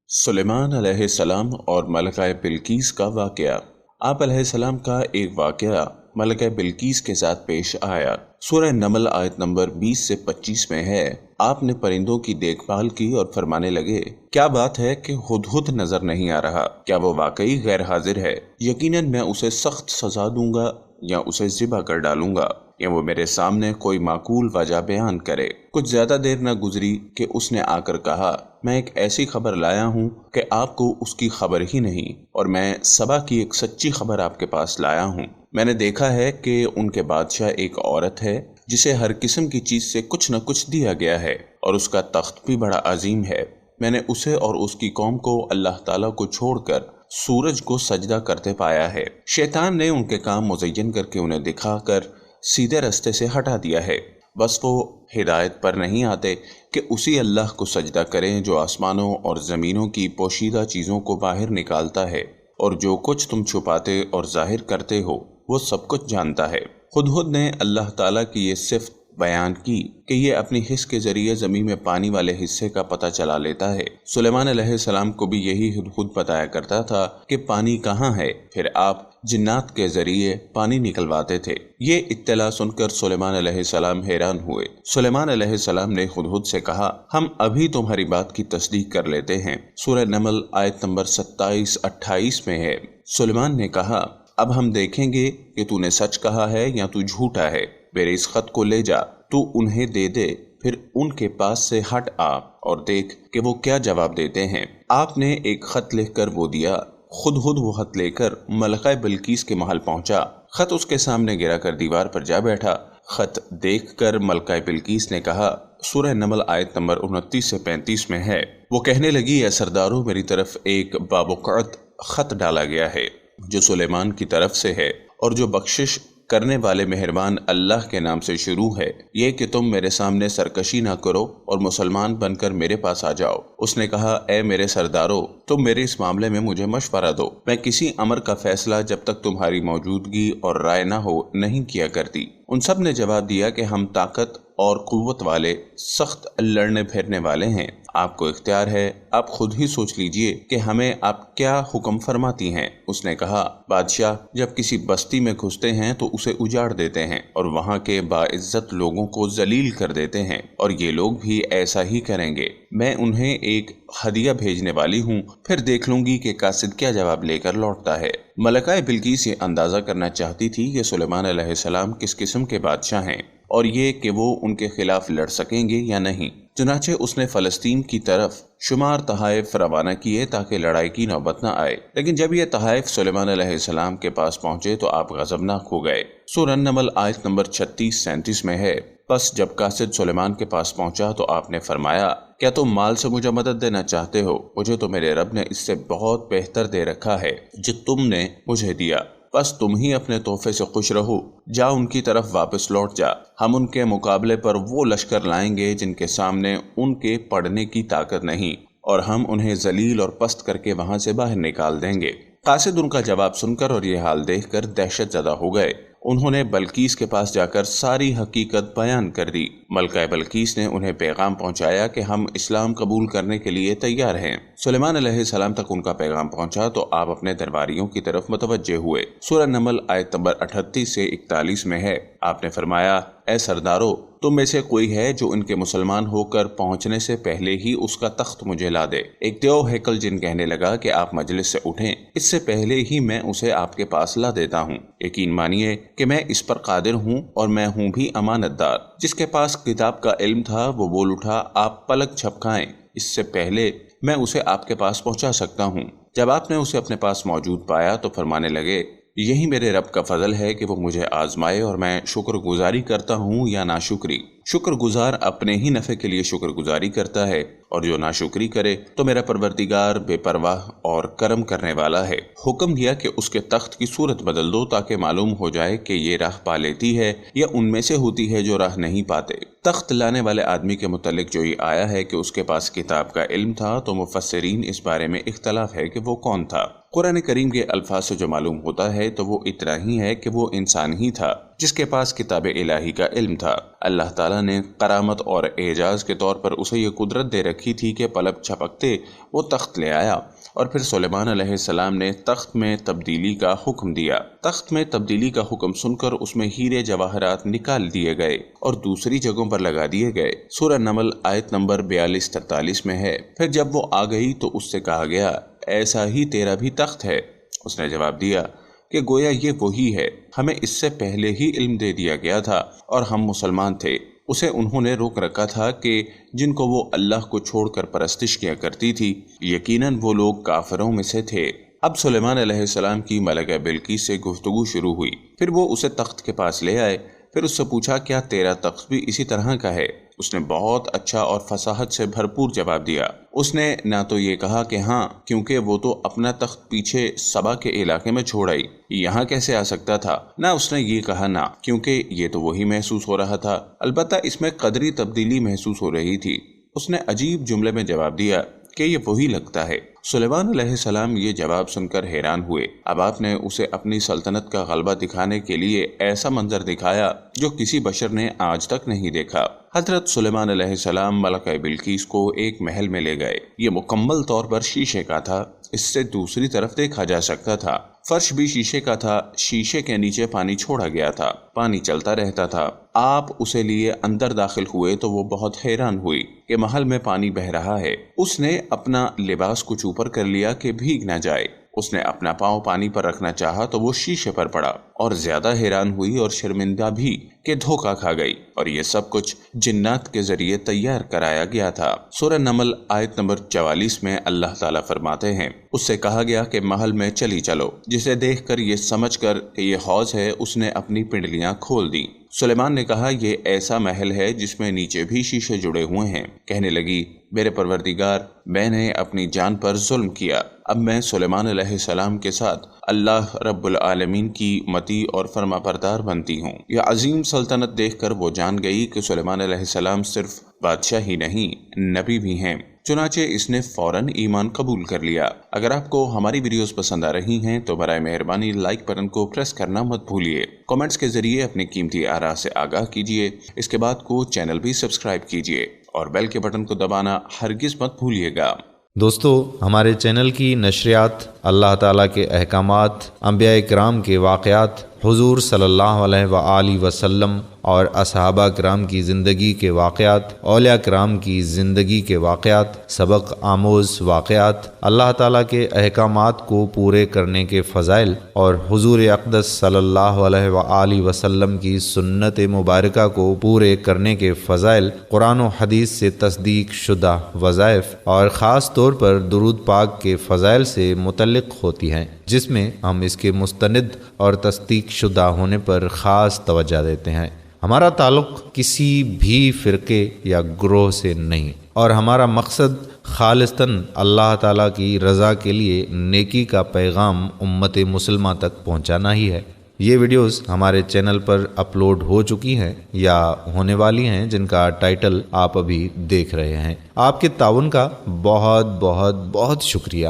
सुलेमान अलैहिस्सलाम और मलका बिल्कीस का वाक़या। आप अलैहिस्सलाम का एक वाक़या मलका बिल्कीस के साथ पेश आया। सूरह नमल आयत नंबर 20 से 25 में है। आपने परिंदों की देखभाल की और फरमाने लगे, क्या बात है कि हुदहुद नजर नहीं आ रहा? क्या वो वाकई गैर हाजिर है? यकीनन मैं उसे सख्त सजा दूंगा या उसे ज़िबा कर डालूंगा या वो मेरे सामने कोई माकूल वजह बयान करे। कुछ ज्यादा देर न गुजरी कि उसने आकर कहा, मैं एक ऐसी खबर लाया हूँ कि आपको उसकी खबर ही नहीं, और मैं सबा की एक सच्ची खबर आपके पास लाया हूँ। मैंने देखा है कि उनके बादशाह एक औरत है जिसे हर किस्म की चीज से कुछ न कुछ दिया गया है और उसका तख्त भी बड़ा अजीम है। मैंने उसे और उसकी कौम को अल्लाह ताला को छोड़कर सूरज को सजदा करते पाया है। शैतान ने उनके काम मुज़य्यन करके उन्हें दिखाकर सीधे रास्ते से हटा दिया है। बस वो हिदायत पर नहीं आते कि उसी अल्लाह को सजदा करें जो आसमानों और ज़मीनों की पोशीदा चीज़ों को बाहर निकालता है, और जो कुछ तुम छुपाते और जाहिर करते हो वो सब कुछ जानता है। हुदहुद ने अल्लाह ताला की ये सिफ़त बयान की कि ये अपनी हिस्स के जरिए ज़मीन में पानी वाले हिस्से का पता चला लेता है। सुलेमान अलैहिस्सलाम को भी यही हुदहुद बताया करता था कि पानी कहाँ है, फिर आप जिन्नात के जरिए पानी निकलवाते थे। ये इत्तला सुनकर सुलेमान अलैहिस्सलाम हैरान हुए। सुलेमान अलैहिस्सलाम ने हुदहुद से कहा, हम अभी तुम्हारी बात की तस्दीक कर लेते हैं। सूरह नमल आयत नंबर 27-28 में है। सुलेमान ने कहा, अब हम देखेंगे कि तूने सच कहा है या तू झूठा है। मेरे इस खत को ले जा, तू उन्हें दे दे, फिर उनके पास से हट आ और देख कि वो क्या जवाब देते हैं। आपने एक खत लिखकर वो दिया। खुद वो खत लेकर मलका बिल्कीस के महल पहुंचा। खत उसके सामने गिरा कर दीवार पर जा बैठा। खत देखकर मलका बिल्कीस ने कहा, सूरह नमल आयत नंबर 29 से 35 में है, वो कहने लगी, ए सरदारों, मेरी तरफ एक बाबुकअत खत डाला गया है जो सुलेमान की तरफ से है और जो बख्शिश करने वाले मेहरबान अल्लाह के नाम से शुरू है। ये कि तुम मेरे सामने सरकशी ना करो और मुसलमान बनकर मेरे पास आ जाओ। उसने कहा, ए मेरे सरदारों, तुम मेरे इस मामले में मुझे मशवरा दो। मैं किसी अमर का फैसला जब तक तुम्हारी मौजूदगी और राय ना हो नहीं किया करती। उन सब ने जवाब दिया कि हम ताकत और कुव्वत वाले, सख्त लड़ने फिरने वाले हैं। आपको इख्तियार है, आप खुद ही सोच लीजिए कि हमें आप क्या हुक्म फरमाती हैं। उसने कहा, बादशाह जब किसी बस्ती में घुसते हैं तो उसे उजाड़ देते हैं और वहाँ के बाइज्जत लोगों को जलील कर देते हैं, और ये लोग भी ऐसा ही करेंगे। मैं उन्हें एक हदिया भेजने वाली हूँ, फिर देख लूंगी कि कासिद क्या जवाब लेकर लौटता है। मलका बिल्कीस ये अंदाजा करना चाहती थी कि सुलेमान अलैहिस्सलाम किस किस्म के बादशाह हैं और ये कि वो उनके खिलाफ लड़ सकेंगे या नहीं। चुनाचे उसने फलस्तीन की तरफ शुमार तहाइफ रवाना किए ताकि लड़ाई की नौबत न आए। लेकिन जब ये तहाइफ सुलेमान अलैहिस्सलाम के पास पहुंचे तो आप गजबनाक हो गए। सूरह नमल आयत नंबर 36-37 में है, बस जब कासिद सुलेमान के पास पहुंचा तो आपने फरमाया, क्या तुम माल से मुझे मदद देना चाहते हो? मुझे तो मेरे रब ने इससे बहुत बेहतर दे रखा है जो तुमने मुझे दिया। बस तुम ही अपने तोहफे से खुश रहो। जा, उनकी तरफ वापस लौट जा। हम उनके मुकाबले पर वो लश्कर लाएंगे जिनके सामने उनके पड़ने की ताकत नहीं, और हम उन्हें जलील और पस्त करके वहां से बाहर निकाल देंगे। कासिद उनका जवाब सुनकर और ये हाल देखकर दहशत ज़दा हो गए। उन्होंने बल्कीस के पास जाकर सारी हकीकत बयान कर दी। मलका बल्कीस ने उन्हें पैगाम पहुंचाया कि हम इस्लाम कबूल करने के लिए तैयार हैं। सुलेमान अलैहिस्सलाम तक उनका पैगाम पहुंचा तो आप अपने दरबारियों की तरफ मुतवज्जे हुए। सूरह नमल आयत नंबर 38 से 41 में है, आपने फरमाया, ए सरदारों, तुम में से कोई है जो इनके मुसलमान होकर पहुंचने से पहले ही उसका तख्त मुझे ला दे। एक देव हैकल जिन कहने लगा कि आप मजलिस से उठें, इससे पहले ही मैं उसे आपके पास ला देता हूँ। यकीन मानिए कि मैं इस पर कादिर हूँ और मैं हूँ भी अमानतदार। जिसके पास किताब का इल्म था वो बोल उठा, आप पलक झपकाएं, इससे पहले मैं उसे आपके पास पहुंचा सकता हूँ। जब आपने उसे अपने पास मौजूद पाया तो फरमाने लगे, यही मेरे रब का फजल है कि वो मुझे आजमाए और मैं शुक्रगुजारी करता हूँ या नाशुक्री। शुक्रगुजार अपने ही नफे के लिए शुक्रगुजारी करता है, और जो नाशुक्री करे तो मेरा परवरदिगार बेपरवाह और करम करने वाला है। हुक्म दिया कि उसके तख्त की सूरत बदल दो ताकि मालूम हो जाए कि ये राह पा लेती है या उनमें से होती है जो राह नहीं पाते। तख्त लाने वाले आदमी के मुतालिक जो ये आया है कि उसके पास किताब का इल्म था, तो मुफस्सिरीन इस बारे में इख्तलाफ है कि वो कौन था। कुरान करीम के अल्फाज से जो मालूम होता है तो वो इतना ही है कि वो इंसान ही था जिसके पास किताब इलाही का इल्म था। अल्लाह ताला تعالیٰ نے کرامت اور اعجاز کے طور پر اسے یہ قدرت دے رکھی تھی کہ پلک جھپکتے وہ تخت لے آیا، اور پھر سلیمان علیہ السلام نے تخت میں تبدیلی کا حکم دیا۔ تخت میں تبدیلی کا حکم سن کر اس میں ہیرے جواہرات نکال دیے گئے اور دوسری جگہوں پر لگا دیے گئے۔ سورہ نمل آیت نمبر 42-43 میں ہے۔ پھر جب وہ آ گئی تو اس سے کہا گیا، ایسا ہی تیرا بھی تخت ہے؟ اس نے جواب دیا کہ گویا یہ وہی ہے، ہمیں اس سے پہلے ہی علم دے دیا گیا تھا اور ہم مسلمان تھے۔ اسے انہوں نے روک رکھا تھا کہ جن کو وہ اللہ کو چھوڑ کر پرستش کیا کرتی تھی، یقیناً وہ لوگ کافروں میں سے تھے۔ اب سلیمان علیہ السلام کی ملکہ بلقیس سے گفتگو شروع ہوئی، پھر وہ اسے تخت کے پاس لے آئے، پھر اس سے پوچھا کیا تیرا تخت بھی اسی طرح کا ہے؟ اس نے بہت اچھا اور فصاحت سے بھرپور جواب دیا۔ اس نے نہ تو یہ کہا کہ ہاں، کیونکہ وہ تو اپنا تخت پیچھے سبا کے علاقے میں چھوڑ آئی، یہاں کیسے آ سکتا تھا، نہ اس نے یہ کہا نہ، کیونکہ یہ تو وہی محسوس ہو رہا تھا، البتہ اس میں قدری تبدیلی محسوس ہو رہی تھی۔ اس نے عجیب جملے میں جواب دیا کہ یہ وہی لگتا ہے۔ سلیمان علیہ السلام یہ جواب سن کر حیران ہوئے۔ اب آپ نے اسے اپنی سلطنت کا غلبہ دکھانے کے لیے ایسا منظر دکھایا جو کسی بشر نے آج تک نہیں دیکھا۔ حضرت سلیمان علیہ السلام ملکہ بلقیس کو ایک محل میں لے گئے۔ یہ مکمل طور پر شیشے کا تھا، اس سے دوسری طرف دیکھا جا سکتا تھا۔ فرش بھی شیشے کا تھا، شیشے کے نیچے پانی چھوڑا گیا تھا، پانی چلتا رہتا تھا۔ آپ اسے لیے اندر داخل ہوئے تو وہ بہت حیران ہوئی کہ محل میں پانی بہہ رہا ہے۔ اس نے اپنا لباس کچھ اوپر کر لیا کہ بھیگ نہ جائے۔ اس نے اپنا پاؤں پانی پر رکھنا چاہا تو وہ شیشے پر پڑا، اور زیادہ حیران ہوئی اور شرمندہ بھی کہ دھوکہ کھا گئی، اور یہ سب کچھ جنات کے ذریعے تیار کرایا گیا تھا۔ سورہ نمل آیت نمبر 44 میں اللہ تعالیٰ فرماتے ہیں، اس سے کہا گیا کہ محل میں چلی چلو، جسے دیکھ کر یہ سمجھ کر کہ یہ حوض ہے اس نے اپنی پنڈلیاں کھول دی۔ سلیمان نے کہا یہ ایسا محل ہے جس میں نیچے بھی شیشے جڑے ہوئے ہیں۔ کہنے لگی، میرے پروردگار، میں نے اپنی جان پر ظلم کیا، اب میں سلیمان علیہ السلام کے ساتھ اللہ رب العالمین کی مطیع اور فرما بردار بنتی ہوں۔ یہ عظیم سلطنت دیکھ کر وہ جان گئی کہ سلیمان علیہ السلام صرف بادشاہ ہی نہیں، نبی بھی ہیں۔ چنانچہ اس نے فوراً ایمان قبول کر لیا۔ اگر آپ کو ہماری ویڈیوز پسند آ رہی ہیں تو برائے مہربانی لائک بٹن کو پریس کرنا مت بھولیے، کامنٹس کے ذریعے اپنی قیمتی آراء سے آگاہ کیجیے، اس کے بعد کو چینل بھی سبسکرائب کیجیے اور بیل کے بٹن کو دبانا ہرگز مت بھولیے گا۔ دوستو، ہمارے چینل کی نشریات اللہ تعالیٰ کے احکامات، انبیاء کرام کے واقعات، حضور صلی اللہ علیہ وآلہ وسلم اور اصحابہ کرام کی زندگی کے واقعات، اولیاء کرام کی زندگی کے واقعات، سبق آموز واقعات، اللہ تعالیٰ کے احکامات کو پورے کرنے کے فضائل اور حضور اقدس صلی اللہ علیہ وآلہ وسلم کی سنت مبارکہ کو پورے کرنے کے فضائل، قرآن و حدیث سے تصدیق شدہ وظائف اور خاص طور پر درود پاک کے فضائل سے متعلق ہوتی ہیں، جس میں ہم اس کے مستند اور تصدیق شدہ ہونے پر خاص توجہ دیتے ہیں۔ ہمارا تعلق کسی بھی فرقے یا گروہ سے نہیں، اور ہمارا مقصد خالصتاً اللہ تعالیٰ کی رضا کے لیے نیکی کا پیغام امت مسلمہ تک پہنچانا ہی ہے۔ یہ ویڈیوز ہمارے چینل پر اپلوڈ ہو چکی ہیں یا ہونے والی ہیں، جن کا ٹائٹل آپ ابھی دیکھ رہے ہیں۔ آپ کے تعاون کا بہت بہت بہت شکریہ۔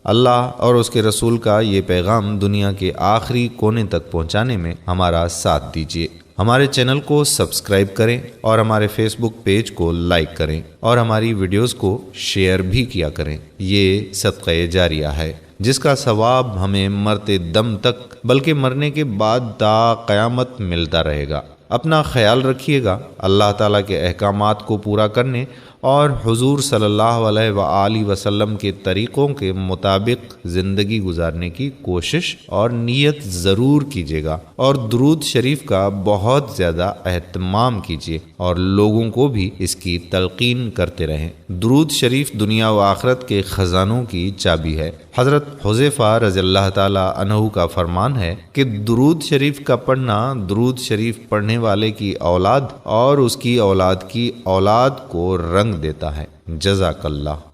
اللہ اور اس کے رسول کا یہ پیغام دنیا کے آخری کونے تک پہنچانے میں ہمارا ساتھ دیجیے۔ ہمارے چینل کو سبسکرائب کریں اور ہمارے فیس بک پیج کو لائک کریں اور ہماری ویڈیوز کو شیئر بھی کیا کریں۔ یہ صدقہ جاریہ ہے جس کا ثواب ہمیں مرتے دم تک بلکہ مرنے کے بعد تا قیامت ملتا رہے گا۔ اپنا خیال رکھیے گا، اللہ تعالیٰ کے احکامات کو پورا کرنے اور حضور صلی اللہ علیہ وآلہ وسلم کے طریقوں کے مطابق زندگی گزارنے کی کوشش اور نیت ضرور کیجیے گا، اور درود شریف کا بہت زیادہ اہتمام کیجیے اور لوگوں کو بھی اس کی تلقین کرتے رہیں۔ درود شریف دنیا و آخرت کے خزانوں کی چابی ہے۔ حضرت حذیفہ رضی اللہ تعالی عنہ کا فرمان ہے کہ درود شریف کا پڑھنا درود شریف پڑھنے والے کی اولاد اور اس کی اولاد کی اولاد کو رنگ دیتا ہے۔ جزاک اللہ۔